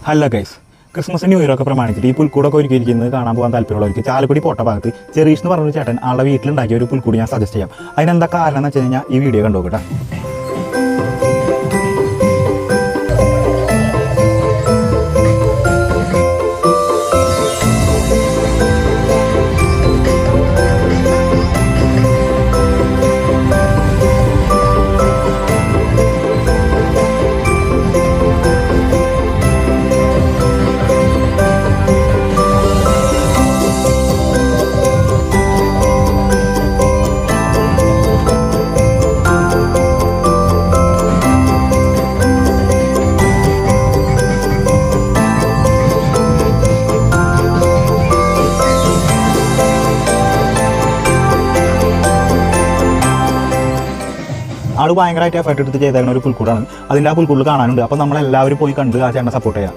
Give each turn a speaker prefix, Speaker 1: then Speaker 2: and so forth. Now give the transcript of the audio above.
Speaker 1: Hello guys, Christmas new year ഒക്കെ പ്രമാണിച്ചിട്ട് ഈ പുൽക്കൂടൊക്കെ ഒരുക്കിയിരിക്കുന്നത് കാണാൻ പോകാൻ താല്പര്യമുള്ളവർക്ക് ചാലക്കുടി പോട്ട ഭാഗത്ത് ചെറീഷ് എന്ന് പറഞ്ഞൊരു ചേട്ടൻ ആളുടെ വീട്ടിലുണ്ടാക്കിയ ഒരു പുൽക്കൂടി ഞാൻ സജസ്റ്റ് ചെയ്യാം. അതിനെന്താ കാരണം എന്ന് വെച്ച് കഴിഞ്ഞാൽ ഈ വീഡിയോ കണ്ടു കേട്ടോ. ആൾ ഭയങ്കരമായിട്ട് എഫർട്ട് എടുത്ത് ചെയ്തേക്കുന്ന ഒരു പുൽക്കൂടാണ്. അതിൻ്റെ ആ പുൽക്കൂടിൽ കാണാനുണ്ട്. അപ്പോൾ നമ്മളെല്ലാവരും പോയി കണ്ട് ആ ചേട്ടനെ സപ്പോർട്ട് ചെയ്യാം.